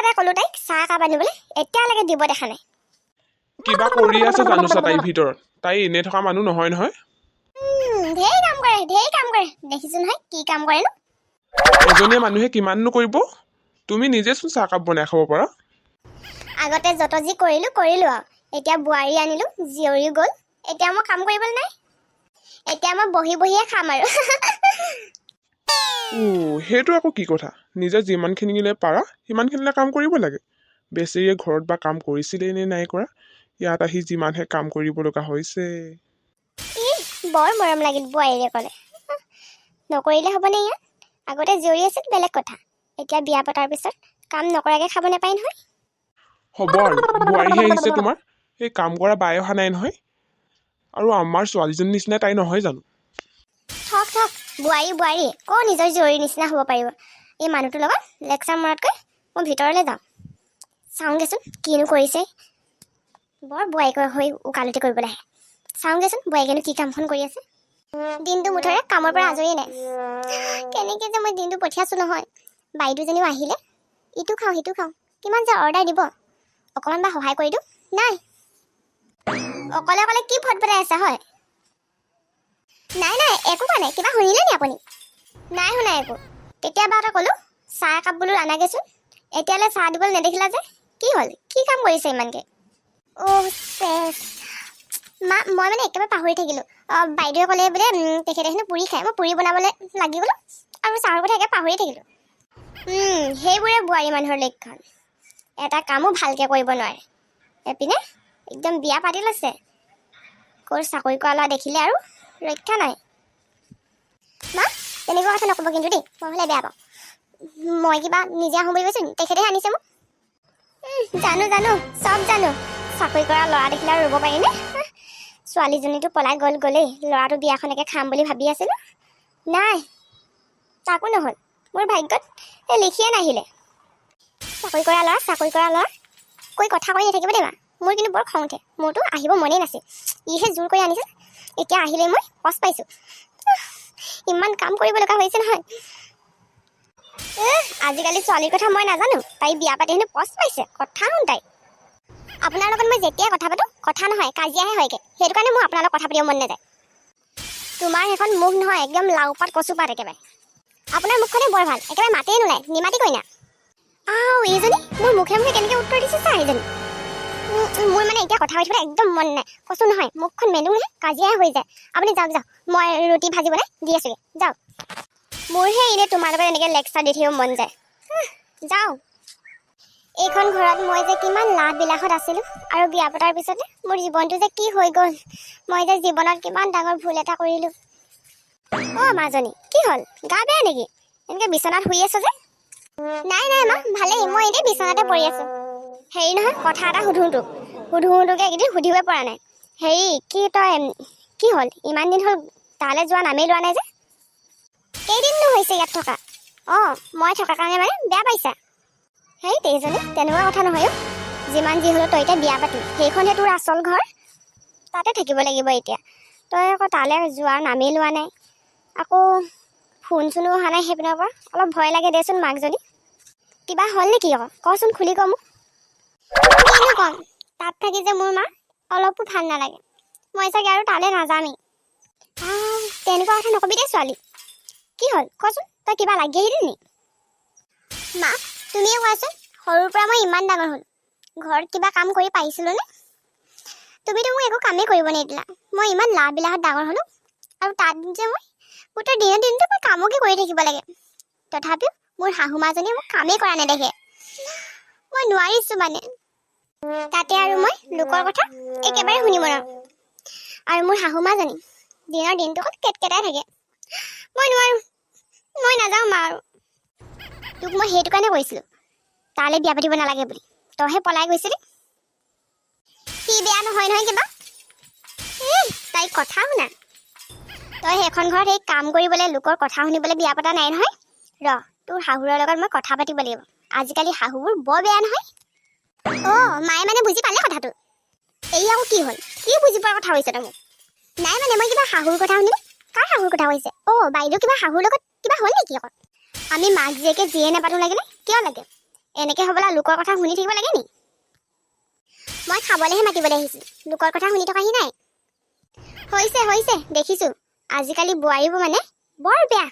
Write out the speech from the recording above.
বাৰে ক'লো তাইক চাহ একাপ আনিবলৈ, এতিয়ালৈকে দিব দেখা নাই। কিবা কৰি আছে জানোচা তাইৰ ভিতৰত। তাই এনে থকা মানুহ নহয় নহয়। ঢেৰ কাম কৰে দেখিছো নহয় কি কাম কৰেনো। এজনীয়া মানুহে কিমাননো কৰিব। তুমি নিজেচোন চাহকাপ বনাই খাব পাৰা। আগতে যত যি কৰিলো আৰু এতিয়া বোৱাৰী আনিলো, জীয়ৰী গ'ল, এতিয়া মই কাম কৰিবলৈ নাই। এতিয়া মই বহিয়ে খাম আৰু। সেইটো আকৌ কি কথা? নিজে যিমানখিনিলে পাৰা সিমানখিনিলে কাম কৰিব লাগে। বেছেৰীয়ে ঘৰত বা কাম কৰিছিলেই নে নাই কৰা, ইয়াত আহি যিমানহে কাম কৰিব লগা হৈছে। বৰ মৰম লাগিল বোৱাৰীৰে ক'লে। নকৰিলে হ'বনে ইয়াত? আগতে জীয়ৰী আছিল বেলেগ কথা, এতিয়া বিয়া পতাৰ পিছত কাম নকৰাকে খাব নাপায় নহয়। হ'ব আৰু বোৱাৰীহে আহিছে তোমাৰ, সেই কাম কৰা বাই অহা নাই নহয়। আৰু আমাৰ ছোৱালীজনীৰ নিচিনা তাই নহয় জানো? থক বোৱাৰী ক নিজৰ জীয়ৰীৰ নিচিনা হ'ব পাৰিব। এই মানুহটোৰ লগত লেকচাৰ মৰাতকৈ মই ভিতৰলৈ যাওঁ, চাওঁগেচোন কিনো কৰিছে। বৰ বোৱাৰীক হৈ উকালতি কৰিবলৈ আহে। চাওঁগেচোন বোৱাৰীকেনো কি কামখন কৰি আছে। দিনটো মুঠৰে কামৰ পৰা আজৰিয়ে নাই। কেনেকৈ যে মই দিনটো পঠিয়াইছোঁ নহয়। বাইদেউজনীও আহিলে, ইটো খাওঁ সিটো খাওঁ, কিমান যে অৰ্ডাৰ দিব। অকণমান বা সহায় কৰি দিওঁ, নাই। অকলে কি ফটফটাই আছে হয়? নাই একো কোৱা নাই। কিবা শুনিলে নি আপুনি? নাই শুনা একো। কেতিয়াবা এটা ক'লোঁ চাহ একাপ বোলো আনাগেচোন, এতিয়ালৈ চাহ দিবলৈ নেদেখিলা যে কি হ'ল? কি কাম কৰিছে ইমানকৈ? চেছ মা, মই মানে একেবাৰে পাহৰি থাকিলোঁ। বাইদেৱে ক'লে বোলে তেখেতে হেনো পুৰি খায়। মই পুৰি বনাবলৈ লাগি গ'লোঁ আৰু চাহৰ কথা একে পাহৰি থাকিলোঁ। সেইবোৰে বোৱাৰী মানুহৰ লক্ষণ। এটা কামো ভালকৈ কৰিব নোৱাৰে। এপিনে একদম বিয়া পাতি লৈছে। ক'ৰ চাকৰি কৰা ল'ৰা দেখিলে আৰু ৰক্ষা নাই। মা, তেনেকুৱা কথা নক'ব কিন্তু দেই, মই হ'লে বেয়া পাওঁ। মই কিবা নিজে আহোঁ বুলি কৈছোঁ, তেখেতেহে আনিছে মোক। জানো চব জানো। চাকৰি কৰা ল'ৰা দেখিলে আৰু ৰ'ব পাৰিনে? ছোৱালীজনীটো পলাই গ'লেই, ল'ৰাটো বিয়াখনকে খাম বুলি ভাবি আছিলোঁ। নাই, তাকো নহ'ল। মোৰ ভাগ্যত লিখিয়ে নাহিলে। চাকৰি কৰা ল'ৰা কৈ কথা কৈ নাথাকিব দেই মা। মোৰ কিন্তু বৰ খং উঠে। মোৰতো আহিব মনেই নাছিল, ইহে জোৰ কৰি আনিছে। এতিয়া আহিলে মই পচ পাইছোঁ। ইমান কাম কৰিব লগা হৈছে নহয়। আজিকালি ছোৱালীৰ কথা মই নাজানো, তাই বিয়া পাতি হেনো পচ পাইছে। কথা শুন তাই। আপোনাৰ লগত মই যেতিয়াই কথা পাতোঁ, কথা নহয় কাজিয়াহে হয়গৈ। সেইটো কাৰণে মোৰ আপোনাৰ লগত কথা পাতিব মন নাযায়। তোমাৰ সেইখন মুখ নহয়, একদম লাওপাত কচুপাত একেবাৰে। আপোনাৰ মুখখনে বৰ ভাল, একেবাৰে মাতেই নোলায়, নিমাতি কইনা। এইজনী মোৰ মুখে কেনেকৈ উত্তৰ দিছে চা এইজনী। মোৰ মানে এতিয়া কথা পাতিবলৈ একদম মন নাই। কৈছোঁ নহয়, মুখখন মেলোঁহে কাজিয়াই হৈ যায়। আপুনি যাওক, মই ৰুটি ভাজি বনাই দি আছোঁগৈ, যাওক। মোৰহে এনেই তোমাৰ লগত এনেকৈ লেকচাৰ দি থাকিব মন যায়। যাওঁ। এইখন ঘৰত মই যে কিমান লাভ বিলাসত আছিলোঁ, আৰু বিয়া পতাৰ পিছতে মোৰ জীৱনটো যে কি হৈ গ'ল। মই যে জীৱনত কিমান ডাঙৰ ভুল এটা কৰিলোঁ। মাজনী কি হ'ল? গা বেয়া নেকি? এনেকৈ বিচনাত শুই আছ যে? নাই মা, ভালেই। মই এনেই বিচনাতে পৰি আছোঁ। হেৰি নহয়, কথা এটা সুধোঁ তোকে এইকেইদিন সুধিবই পৰা নাই। হেৰি কি হ'ল? ইমান দিন হ'ল তালৈ যোৱা নামেই লোৱা নাই যে? কেইদিননো হৈছে ইয়াত থকা? মই থকাৰ কাৰণে মানে বেয়া পাইছা? হেৰি তেজনী, তেনেকুৱা কথা নহয়। যিমান যি হ'লেও তই এতিয়া বিয়া পাতিলি, সেইখনহে তোৰ আচল ঘৰ। তাতে থাকিব লাগিব এতিয়া। তই আকৌ তালৈ যোৱাৰ নামেই লোৱা নাই। আকৌ ফোন চোনো অহা নাই সেইপিনৰ পৰা। অলপ ভয় লাগে দেচোন মাকজনী। কিবা হ'ল নেকি আকৌ? কচোন, খুলি ক মোক। কিনো ক'ম, তাত থাকি যে মোৰ মা অলপো ভাল নালাগে। মই চাগে আৰু তালৈ নাযামেই। তেনেকুৱা কথা নকবি দেই ছোৱালী। কি হ'ল কচোন, তই কিবা লাগি আহিলি নি? মা, তুমিয়ে কোৱাচোন, সৰুৰ পৰা মই ইমান ডাঙৰ হ'ল, ঘৰত কিবা কাম কৰি পাৰিছিলোঁনে? তুমিতো মোক একো কামেই কৰিব নিদিলা। মই ইমান লাভ বিলাসত ডাঙৰ হ'লোঁ, আৰু তাত যে মই গোটেই দিনটো মই কামকে কৰি থাকিব লাগে। তথাপিও মোৰ শাহু মাজনীয়ে মোক কামেই কৰা নেদেখে। মই নোৱাৰিছোঁ মানে। তাতে আৰু মই লোকৰ কথা একেবাৰে শুনিব নোৱাৰোঁ। আৰু মোৰ শাহু মাজনী দিনৰ দিনটো অকল কেটকেটাই থাকে। মই নোৱাৰোঁ, মই নাযাওঁ মা আৰু। তোক মই সেইটো কাৰণে কৈছিলোঁ তালৈ বিয়া পাতিব নালাগে বুলি, তইহে পলাই গৈছিলি। সি বেয়া নহয় কিবা। তাইৰ কথা শুনা। তই সেইখন ঘৰত সেই কাম কৰিবলৈ, লোকৰ কথা শুনিবলৈ বিয়া পতা নাই নহয়। তোৰ শাহুৰৰ লগত মই কথা পাতিব লাগিব। আজিকালি শাহুবোৰ বৰ বেয়া নহয়। মায়ে মানে বুজি পালে কথাটো। এই আকৌ কি হ'ল? কি বুজি পোৱাৰ কথা হৈছে তই মোক? নাই মানে মই কিবা শাহুৰ কথা শুনিলোঁ। কাৰ শাহুৰ কথা কৈছে? বাইদেউ কিবা শাহুৰ লগত কিবা হ'ল নেকি আকৌ? আমি মাক জীয়েকে যিয়ে নাপাতো লাগিলে কিয় লাগে? এনেকৈ হ'বলা লোকৰ কথা শুনি থাকিব লাগে নি? মই খাবলৈহে মাতিবলৈ আহিছোঁ, লোকৰ কথা শুনি থকাহি নাই। হৈছে দেখিছোঁ, আজিকালি বোৱাৰীবোৰ মানে বৰ বেয়া।